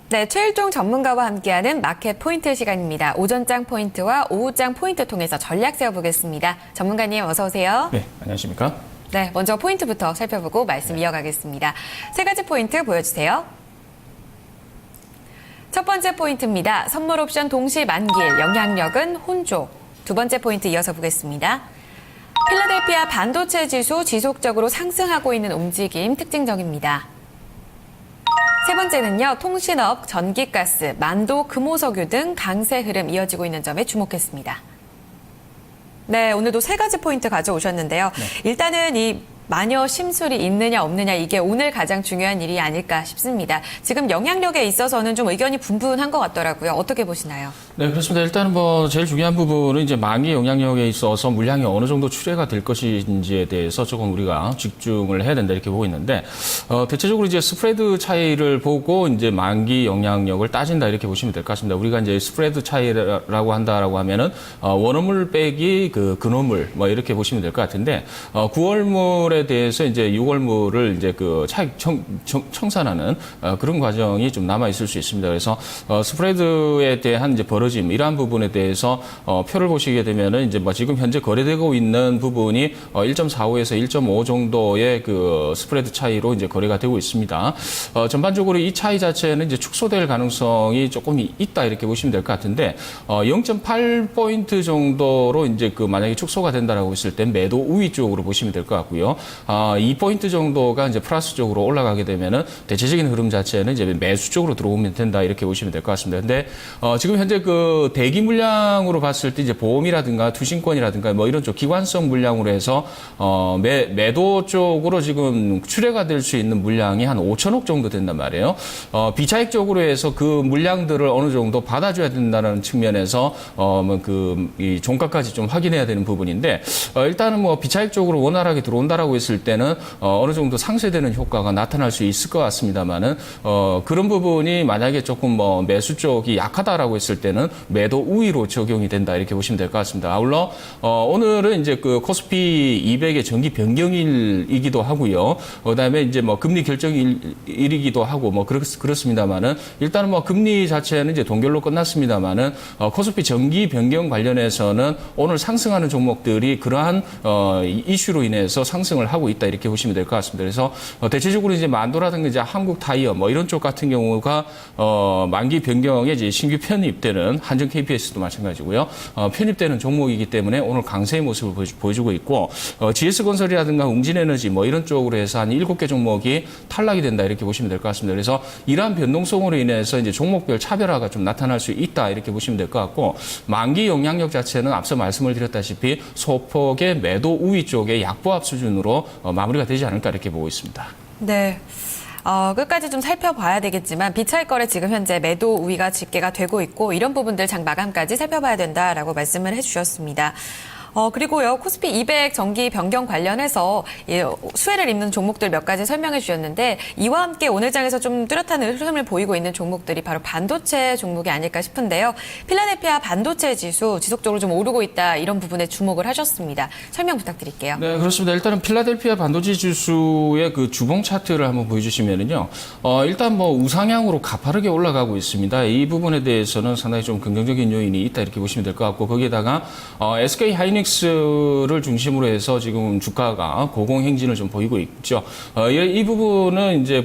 네, 최일종 전문가와 함께하는 마켓 포인트 시간입니다. 오전장 포인트와 오후장 포인트 통해서 전략 세워보겠습니다. 전문가님 어서 오세요. 네, 안녕하십니까? 네, 먼저 포인트부터 살펴보고 말씀 이어가겠습니다. 세 가지 포인트 보여주세요. 첫 번째 포인트입니다. 선물 옵션 동시 만기일, 영향력은 혼조. 두 번째 포인트 이어서 보겠습니다. 필라델피아 반도체 지수 지속적으로 상승하고 있는 움직임 특징적입니다. 세 번째는요, 통신업, 전기가스, 만도, 금호석유 등 강세 흐름 이어지고 있는 점에 주목했습니다. 네, 오늘도 세 가지 포인트 가져오셨는데요. 네. 일단은 이 마녀 심술이 있느냐 없느냐 이게 오늘 가장 중요한 일이 아닐까 싶습니다. 지금 영향력에 있어서는 좀 의견이 분분한 것 같더라고요. 어떻게 보시나요? 네, 그렇습니다. 일단은 제일 중요한 부분은 이제 만기 영향력에 있어서 물량이 어느 정도 출회가 될 것인지에 대해서 조금 우리가 집중을 해야 된다 이렇게 보고 있는데, 대체적으로 이제 스프레드 차이를 보고 이제 만기 영향력을 따진다 이렇게 보시면 될 것 같습니다. 우리가 이제 스프레드 차이라고 한다라고 하면은 원어물 빼기 그 근어물 뭐 이렇게 보시면 될 것 같은데, 9월물에 대해서 이제 6월물을 이제 그 차익 청산하는 그런 과정이 좀 남아 있을 수 있습니다. 그래서 스프레드에 대한 이제 벌어짐 이러한 부분에 대해서 표를 보시게 되면은 이제 지금 현재 거래되고 있는 부분이 1.45에서 1.5 정도의 그 스프레드 차이로 이제 거래가 되고 있습니다. 전반적으로 이 차이 자체는 이제 축소될 가능성이 조금 있다 이렇게 보시면 될 것 같은데, 0.8포인트 정도로 이제 그 만약에 축소가 된다라고 했을 때 매도 우위 쪽으로 보시면 될 것 같고요. 2포인트 정도가 이제 플러스 쪽으로 올라가게 되면은 대체적인 흐름 자체는 이제 매수 쪽으로 들어오면 된다 이렇게 보시면 될 것 같습니다. 근데 지금 현재 그 대기 물량으로 봤을 때 이제 보험이라든가 투신권이라든가 뭐 이런 쪽 기관성 물량으로 해서 매도 쪽으로 지금 출회가 될 수 있는 물량이 한 5천억 정도 된단 말이에요. 비차익 쪽으로 해서 그 물량들을 어느 정도 받아줘야 된다는 측면에서 이 종가까지 좀 확인해야 되는 부분인데, 일단은 비차익 쪽으로 원활하게 들어온다라고 했을 때는 어느 정도 상쇄되는 효과가 나타날 수 있을 것 같습니다만은 그런 부분이 만약에 조금 매수 쪽이 약하다라고 했을 때는 매도 우위로 적용이 된다 이렇게 보시면 될 것 같습니다. 아울러 오늘은 이제 그 코스피 200의 정기 변경일이기도 하고요. 그다음에 이제 금리 결정일이기도 하고 그렇습니다만은 일단은 금리 자체는 이제 동결로 끝났습니다만은 코스피 정기 변경 관련해서는 오늘 상승하는 종목들이 그러한 이슈로 인해서 상승을 하고 있다 이렇게 보시면 될 것 같습니다. 그래서 대체적으로 이제 만도라든가 이제 한국 타이어 이런 쪽 같은 경우가 만기 변경에 이제 신규 편입되는 한정 KPS도 마찬가지고요. 편입되는 종목이기 때문에 오늘 강세의 모습을 보여주고 있고, GS건설이라든가 웅진에너지 이런 쪽으로 해서 한 7개 종목이 탈락이 된다 이렇게 보시면 될 것 같습니다. 그래서 이러한 변동성으로 인해서 이제 종목별 차별화가 좀 나타날 수 있다 이렇게 보시면 될 것 같고, 만기 영향력 자체는 앞서 말씀을 드렸다시피 소폭의 매도 우위 쪽의 약보합 수준으로 마무리가 되지 않을까 이렇게 보고 있습니다. 네. 끝까지 좀 살펴봐야 되겠지만 비차익 거래 지금 현재 매도 우위가 집계가 되고 있고 이런 부분들 장 마감까지 살펴봐야 된다라고 말씀을 해주셨습니다. 그리고요, 코스피 200 정기 변경 관련해서 수혜를 입는 종목들 몇 가지 설명해 주셨는데, 이와 함께 오늘 장에서 좀 뚜렷한 흐름을 보이고 있는 종목들이 바로 반도체 종목이 아닐까 싶은데요. 필라델피아 반도체 지수 지속적으로 좀 오르고 있다, 이런 부분에 주목을 하셨습니다. 설명 부탁드릴게요. 네, 그렇습니다. 일단은 필라델피아 반도체 지수의 그 주봉 차트를 한번 보여주시면은요, 일단 우상향으로 가파르게 올라가고 있습니다. 이 부분에 대해서는 상당히 좀 긍정적인 요인이 있다 이렇게 보시면 될 것 같고, 거기에다가 SK 하이닉스를 중심으로 해서 지금 주가가 고공행진을 좀 보이고 있죠. 이 부분은 이제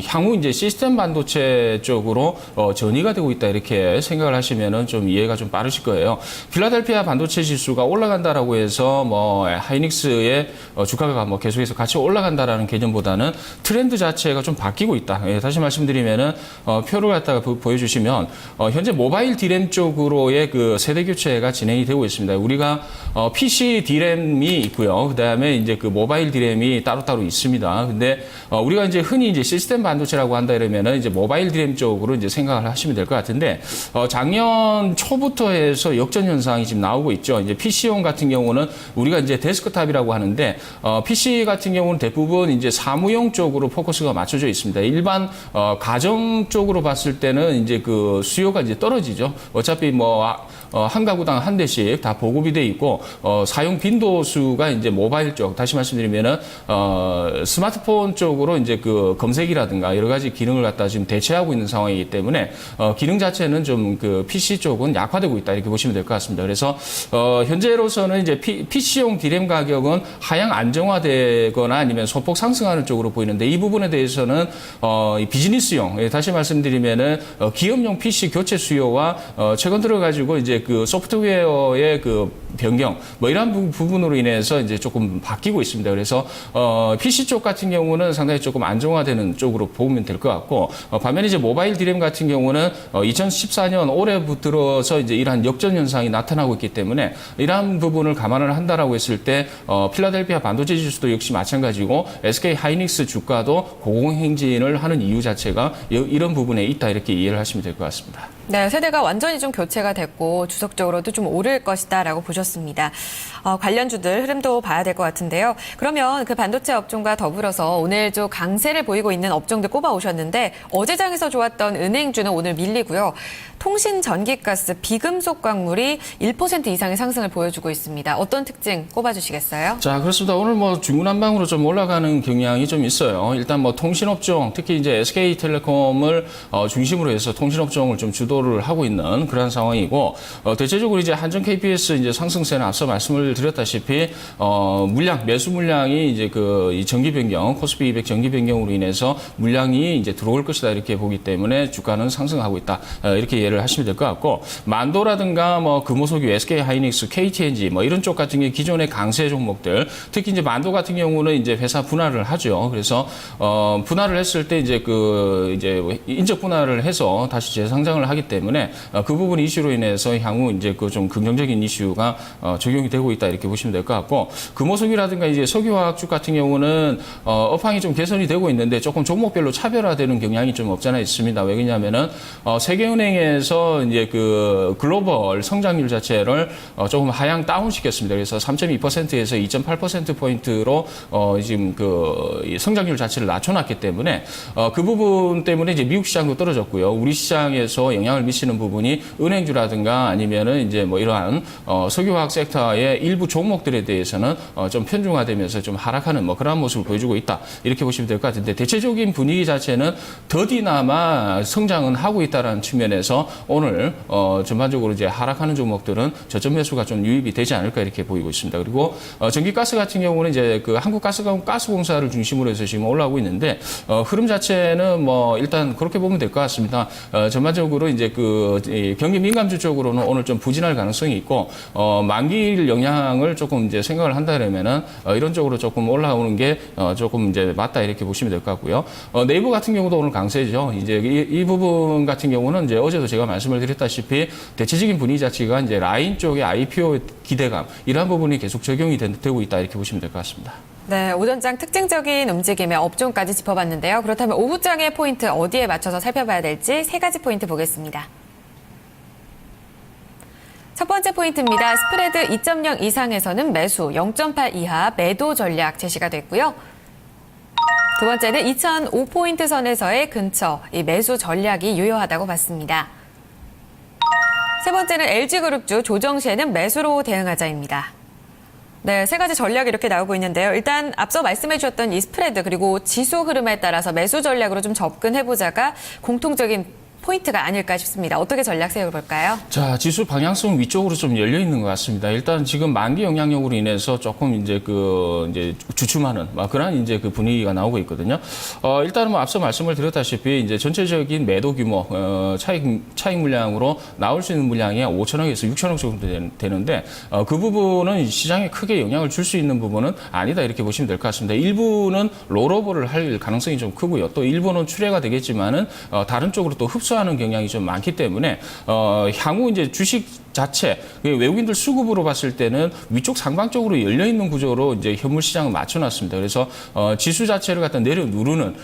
향후 이제 시스템 반도체 쪽으로 전이가 되고 있다 이렇게 생각을 하시면은 좀 이해가 좀 빠르실 거예요. 필라델피아 반도체 지수가 올라간다라고 해서 하이닉스의 주가가 계속해서 같이 올라간다라는 개념보다는 트렌드 자체가 좀 바뀌고 있다. 다시 말씀드리면은 표를 갖다가 보여주시면 현재 모바일 디램 쪽으로의 그 세대 교체가 진행이 되고 있습니다. 우리가 PC 디램이 있고요. 그다음에 이제 그 모바일 디램이 따로따로 있습니다. 근데 우리가 이제 흔히 이제 시스템 반도체라고 한다 이러면은 이제 모바일 디램 쪽으로 이제 생각을 하시면 될 것 같은데, 작년 초부터 해서 역전 현상이 지금 나오고 있죠. 이제 PC용 같은 경우는 우리가 이제 데스크탑이라고 하는데, PC 같은 경우는 대부분 이제 사무용 쪽으로 포커스가 맞춰져 있습니다. 일반 가정 쪽으로 봤을 때는 이제 그 수요가 이제 떨어지죠. 어차피 한 가구당 한 대씩 다 보급이 돼 있고 사용 빈도 수가 이제 모바일 쪽 다시 말씀드리면은 스마트폰 쪽으로 이제 그 검색이라든가 여러 가지 기능을 갖다 지금 대체하고 있는 상황이기 때문에 기능 자체는 좀 그 PC 쪽은 약화되고 있다 이렇게 보시면 될 것 같습니다. 그래서 현재로서는 이제 PC용 디램 가격은 하향 안정화되거나 아니면 소폭 상승하는 쪽으로 보이는데 이 부분에 대해서는 이 비즈니스용 다시 말씀드리면은 기업용 PC 교체 수요와 최근 들어 가지고 이제 그 소프트웨어의 그 변경 뭐 이러한 부분으로 인해서 이제 조금 바뀌고 있습니다. 그래서 PC 쪽 같은 경우는 상당히 조금 안정화되는 쪽으로 보면 될 것 같고 반면에 이제 모바일 디램 같은 경우는 2014년 올해부터서 이제 이러한 역전 현상이 나타나고 있기 때문에 이러한 부분을 감안을 한다라고 했을 때 필라델피아 반도체 지수도 역시 마찬가지고 SK 하이닉스 주가도 고공행진을 하는 이유 자체가 이런 부분에 있다 이렇게 이해를 하시면 될 것 같습니다. 네, 세대가 완전히 좀 교체가 됐고 주석적으로도 좀 오를 것이다라고 보셨습니다. 관련주들 흐름도 봐야 될 것 같은데요. 그러면 그 반도체 업종과 더불어서 오늘 좀 강세를 보이고 있는 업종들 꼽아 오셨는데 어제장에서 좋았던 은행주는 오늘 밀리고요. 통신, 전기가스, 비금속 광물이 1% 이상의 상승을 보여주고 있습니다. 어떤 특징 꼽아주시겠어요? 자, 그렇습니다. 오늘 뭐 중구난방으로 좀 올라가는 경향이 좀 있어요. 일단 뭐 통신업종, 특히 이제 SK텔레콤을 중심으로 해서 통신업종을 좀 주도를 하고 있는 그런 상황이고, 대체적으로 이제 한전 KPS 이제 상승세는 앞서 말씀을 드렸다시피, 매수 물량이 이제 이 정기 변경, 코스피 200 정기 변경으로 인해서 물량이 이제 들어올 것이다 이렇게 보기 때문에 주가는 상승하고 있다. 이렇게 이해를 하시면 될 것 같고, 만도라든가 뭐 금호석유, SK 하이닉스, KTNG 뭐 이런 쪽 같은 게 기존의 강세 종목들, 특히 이제 만도 같은 경우는 이제 회사 분할을 하죠. 그래서 분할을 했을 때 이제 이제 인적 분할을 해서 다시 재상장을 하기 때문에 그 부분 이슈로 인해서 향후 이제 그 좀 긍정적인 이슈가 적용이 되고 있다 이렇게 보시면 될 것 같고, 금호석유라든가 이제 석유화학주 같은 경우는 업황이 좀 개선이 되고 있는데 조금 종목별로 차별화되는 경향이 좀 없잖아 있습니다. 왜냐하면은 세계은행에서 이제 그 글로벌 성장률 자체를 조금 하향 다운시켰습니다. 그래서 3.2%에서 2.8%포인트로 지금 이 성장률 자체를 낮춰놨기 때문에 그 부분 때문에 이제 미국 시장도 떨어졌고요. 우리 시장에서 영향을 미치는 부분이 은행주라든가 아니면은 이제 뭐 이러한 석유화학 섹터의 일부 종목들에 대해서는 좀 편중화되면서 좀 하락하는 뭐 그런 모습을 보여주고 있다. 이렇게 보시면 될 것 같은데 대체적인 분위기 자체는 더디나마 성장은 하고 있다라는 측면에서 오늘 전반적으로 이제 하락하는 종목들은 저점 매수가 좀 유입이 되지 않을까 이렇게 보이고 있습니다. 그리고 전기가스 같은 경우는 이제 그 한국가스공사를 중심으로 해서 지금 올라오고 있는데 흐름 자체는 뭐 일단 그렇게 보면 될 것 같습니다. 전반적으로 이제 경기 민감주 쪽으로는 오늘 좀 부진할 가능성이 있고 만기일 영향을 조금 이제 생각을 한다면은 이런 쪽으로 조금 올라오는 게 조금 이제 맞다 이렇게 보시면 될 것 같고요. 네이버 같은 경우도 오늘 강세죠. 이제 이 부분 같은 경우는 이제 어제도 제가 말씀을 드렸다시피 대체적인 분위기 자체가 이제 라인 쪽의 IPO 기대감 이러한 부분이 계속 적용이 되고 있다 이렇게 보시면 될 것 같습니다. 네, 오전장 특징적인 움직임의 업종까지 짚어봤는데요. 그렇다면 오후장의 포인트 어디에 맞춰서 살펴봐야 될지 세 가지 포인트 보겠습니다. 첫 번째 포인트입니다. 스프레드 2.0 이상에서는 매수, 0.8 이하 매도 전략 제시가 됐고요. 두 번째는 2005포인트 선에서의 근처, 이 매수 전략이 유효하다고 봤습니다. 세 번째는 LG그룹주 조정 시에는 매수로 대응하자입니다. 네, 세 가지 전략이 이렇게 나오고 있는데요. 일단 앞서 말씀해 주셨던 이 스프레드 그리고 지수 흐름에 따라서 매수 전략으로 좀 접근해보자가 공통적인 포인트가 아닐까 싶습니다. 어떻게 전략 세워볼까요? 자, 지수 방향성 위쪽으로 좀 열려 있는 것 같습니다. 일단 지금 만기 영향력으로 인해서 조금 이제 이제 주춤하는 그런 이제 그 분위기가 나오고 있거든요. 일단은 뭐 앞서 말씀을 드렸다시피 이제 전체적인 매도 규모, 차익 물량으로 나올 수 있는 물량이 5천억에서 6천억 정도 되는데 그 부분은 시장에 크게 영향을 줄 수 있는 부분은 아니다 이렇게 보시면 될 것 같습니다. 일부는 롤오버를 할 가능성이 좀 크고요. 또 일부는 출회가 되겠지만은 다른 쪽으로 또 흡수하는 경향이 좀 많기 때문에 향후 이제 주식 자체 외국인들 수급으로 봤을 때는 위쪽 상방적으로 열려 있는 구조로 이제 현물 시장을 맞춰놨습니다. 그래서 지수 자체를 갖다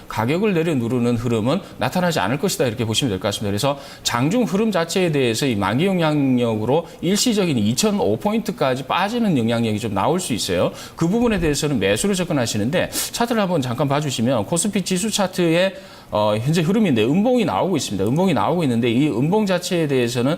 가격을 내려 누르는 흐름은 나타나지 않을 것이다 이렇게 보시면 될 것 같습니다. 그래서 장중 흐름 자체에 대해서 이 만기 영향력으로 일시적인 2005포인트까지 빠지는 영향력이 좀 나올 수 있어요. 그 부분에 대해서는 매수로 접근하시는데 차트를 한번 잠깐 봐주시면 코스피 지수 차트에 현재 흐름인데 음봉이 나오고 있습니다. 음봉이 나오고 있는데 이 음봉 자체에 대해서는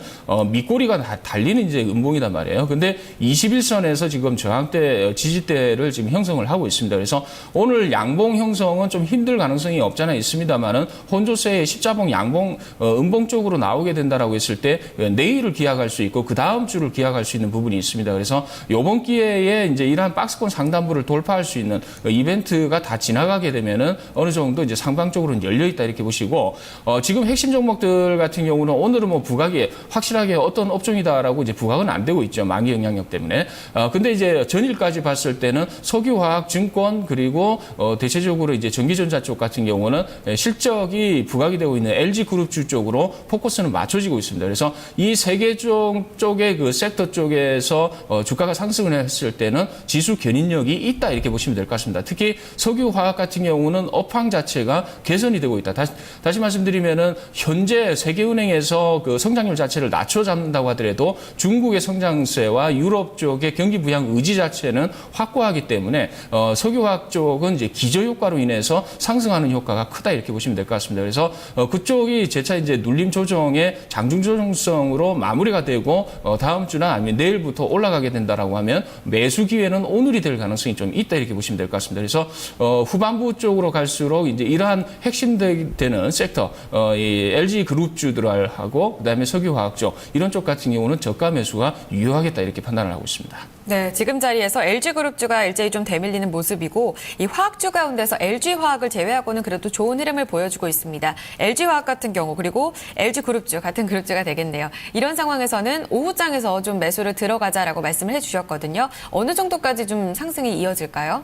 밑꼬리가 달리는 이제 음봉이단 말이에요. 근데 21선에서 지금 저항대, 지지대를 지금 형성을 하고 있습니다. 그래서 오늘 양봉 형성은 좀 힘들 가능성이 없잖아 있습니다만은 혼조세의 십자봉 양봉 음봉 쪽으로 나오게 된다라고 했을 때 내일을 기약할 수 있고 그 다음 주를 기약할 수 있는 부분이 있습니다. 그래서 이번 기회에 이제 이러한 박스권 상단부를 돌파할 수 있는 이벤트가 다 지나가게 되면은 어느 정도 이제 상방 쪽으로는 열려 있다 이렇게 보시고 지금 핵심 종목들 같은 경우는 오늘은 뭐 부각이 확실하게 어떤 업종이다라고 이제 부각은 안 되고 있죠. 만기 영향력 때문에. 근데 이제 전일까지 봤을 때는 석유화학, 증권 그리고 대체적으로 이제 전기전자 쪽 같은 경우는 실적이 부각이 되고 있는 LG그룹주 쪽으로 포커스는 맞춰지고 있습니다. 그래서 이 세 개 쪽의 그 섹터 쪽에서 주가가 상승을 했을 때는 지수 견인력이 있다 이렇게 보시면 될 것 같습니다. 특히 석유화학 같은 경우는 업황 자체가 개선이 되고 있다. 다시 말씀드리면은 현재 세계은행에서 그 성장률 자체를 낮춰 잡는다고 하더라도 중국의 성장세와 유럽 쪽의 경기 부양 의지 자체는 확고하기 때문에 석유화학 쪽은 이제 기저 효과로 인해서 상승하는 효과가 크다 이렇게 보시면 될 것 같습니다. 그래서 그쪽이 재차 이제 눌림 조정의 장중 조정성으로 마무리가 되고 다음 주나 아니면 내일부터 올라가게 된다라고 하면 매수 기회는 오늘이 될 가능성이 좀 있다 이렇게 보시면 될 것 같습니다. 그래서 후반부 쪽으로 갈수록 이제 이러한 핵심되는 섹터, 이 LG 그룹주들하고 그다음에 석유화학 쪽 이런 쪽 같은 경우는 저가 매수가 유효하겠다 이렇게 판단을 하고 있습니다. 네, 지금 자리에서 LG그룹주가 일제히 좀 대밀리는 모습이고 이 화학주 가운데서 LG화학을 제외하고는 그래도 좋은 흐름을 보여주고 있습니다. LG화학 같은 경우 그리고 LG그룹주 같은 그룹주가 되겠네요. 이런 상황에서는 오후장에서 좀 매수를 들어가자라고 말씀을 해주셨거든요. 어느 정도까지 좀 상승이 이어질까요?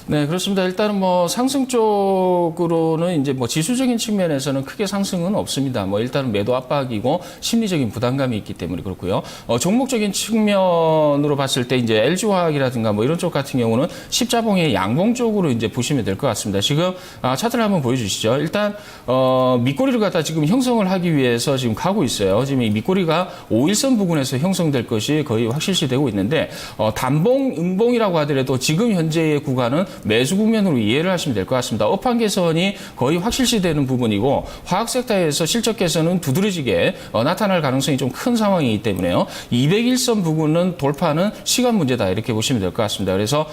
네, 그렇습니다. 일단은 뭐 상승 쪽으로는 이제 뭐 지수적인 측면에서는 크게 상승은 없습니다. 뭐 일단은 매도 압박이고 심리적인 부담감이 있기 때문에 그렇고요. 종목적인 측면으로 봤을 때 이제 LG화학이라든가 뭐 이런 쪽 같은 경우는 십자봉의 양봉 쪽으로 이제 보시면 될 것 같습니다. 지금 차트를 한번 보여주시죠. 일단 밑꼬리를 갖다 지금 형성을 하기 위해서 지금 가고 있어요. 지금 이 밑꼬리가 5일선 부근에서 형성될 것이 거의 확실시되고 있는데 단봉, 음봉이라고 하더라도 지금 현재의 구간은 매수 국면으로 이해를 하시면 될 것 같습니다. 업황 개선이 거의 확실시되는 부분이고 화학 섹터에서 실적 개선은 두드러지게 나타날 가능성이 좀 큰 상황이기 때문에요. 201선 부근은 돌파는 시간 문제다 이렇게 보시면 될 것 같습니다. 그래서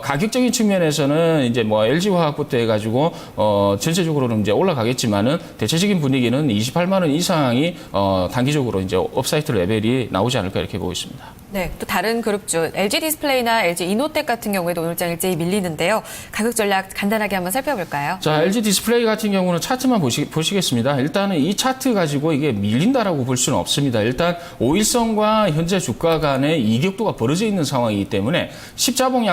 가격적인 측면에서는 이제 뭐 LG화학부터 해가지고 전체적으로는 이제 올라가겠지만은 대체적인 분위기는 28만 원 이상이 단기적으로 이제 업사이트 레벨이 나오지 않을까 이렇게 보고 있습니다. 네, 또 다른 그룹주 LG디스플레이나 LG이노텍 같은 경우에도 오늘장 일제히 밀리는데요. 가격 전략 간단하게 한번 살펴볼까요? 자, LG디스플레이 같은 경우는 차트만 보시겠습니다. 일단은 이 차트 가지고 이게 밀린다라고 볼 수는 없습니다. 일단 5일선과 현재 주가 간의 이격도가 벌어져 있는 상황이기 때문에 십자봉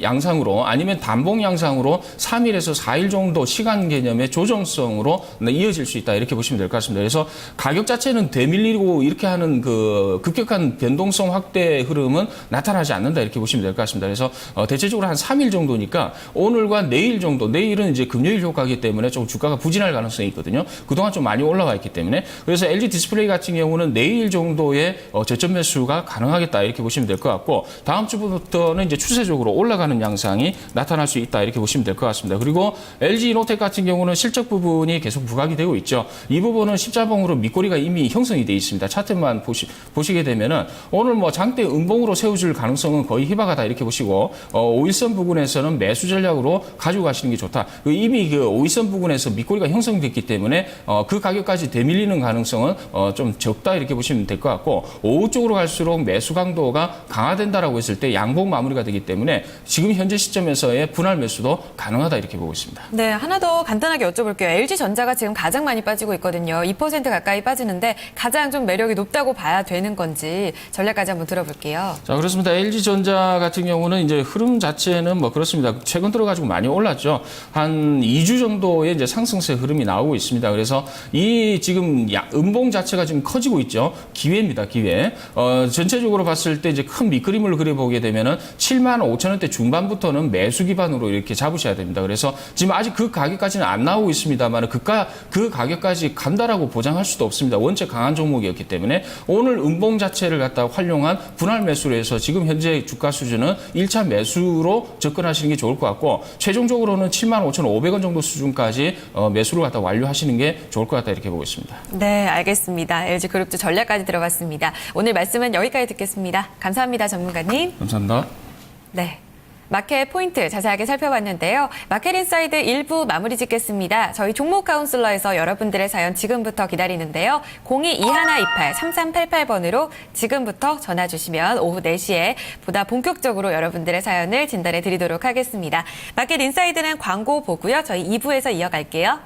양상으로 아니면 단봉 양상으로 3일에서 4일 정도 시간 개념의 조정성으로 이어질 수 있다 이렇게 보시면 될 것 같습니다. 그래서 가격 자체는 되밀리고 이렇게 하는 그 급격한 변동성 확대 흐름은 나타나지 않는다 이렇게 보시면 될 것 같습니다. 그래서 대체적으로 한 3일 정도니까 오늘과 내일 정도, 내일은 이제 금요일 효과이기 때문에 좀 주가가 부진할 가능성이 있거든요. 그동안 좀 많이 올라와 있기 때문에. 그래서 LG 디스플레이 같은 경우는 내일 정도의 저점 매수가 가능하겠다 이렇게 보시면 될 것 같고 다음 주부터는 이제 추세적으로 올라가는 양상이 나타날 수 있다 이렇게 보시면 될 것 같습니다. 그리고 LG 이노텍 같은 경우는 실적 부분이 계속 부각이 되고 있죠. 이 부분은 십자봉으로 밑꼬리가 이미 형성이 되어 있습니다. 차트만 보시게 되면은 오늘 뭐 장대 음봉으로 세워질 가능성은 거의 희박하다 이렇게 보시고 5일선 부분에서는 매수 전략으로 가지고 가시는 게 좋다. 이미 그 5일선 부분에서 밑꼬리가 형성됐기 때문에 그 가격까지 되밀리는 가능성은 좀 적다 이렇게 보시면 될 것 같고 오후 쪽으로 갈수록 매수 강도가 강화된다라고 했을 때 양봉 마무리가 되기 때문에 지금 현재 시점에서의 분할 매수도 가능하다 이렇게 보고 있습니다. 네, 하나 더 간단하게 여쭤볼게요. LG전자가 지금 가장 많이 빠지고 있거든요. 2% 가까이 빠지는데 가장 좀 매력이 높다고 봐야 되는 건지 전략까지 한번 들어볼게요. 자, 그렇습니다. LG전자 같은 경우는 이제 흐름 자체는 뭐 그렇습니다. 최근 들어가지고 많이 올랐죠. 한 2주 정도의 이제 상승세 흐름이 나오고 있습니다. 그래서 이 지금 음봉 자체가 지금 커지고 있죠. 기회입니다, 기회. 전체적으로 봤을 때 이제 큰 밑그림을 그려보게 되면은 7만 5천 원대 중반부터는 매수 기반으로 이렇게 잡으셔야 됩니다. 그래서 지금 아직 그 가격까지는 안 나오고 있습니다만 그 가격까지 간다라고 보장할 수도 없습니다. 원체 강한 종목이었기 때문에 오늘 음봉 자체를 갖다 활용한 분할 매수로 해서 지금 현재 주가 수준은 1차 매수로 접근하시는 게 좋을 것 같고 최종적으로는 75,500원 정도 수준까지 매수를 갖다 완료하시는 게 좋을 것 같다 이렇게 보고 있습니다. 네, 알겠습니다. LG그룹주 전략까지 들어봤습니다. 오늘 말씀은 여기까지 듣겠습니다. 감사합니다, 전문가님. 감사합니다. 네. 마켓 포인트 자세하게 살펴봤는데요. 마켓 인사이드 1부 마무리 짓겠습니다. 저희 종목 카운슬러에서 여러분들의 사연 지금부터 기다리는데요. 02-2128-3388번으로 지금부터 전화 주시면 오후 4시에 보다 본격적으로 여러분들의 사연을 진단해 드리도록 하겠습니다. 마켓 인사이드는 광고 보고요. 저희 2부에서 이어갈게요.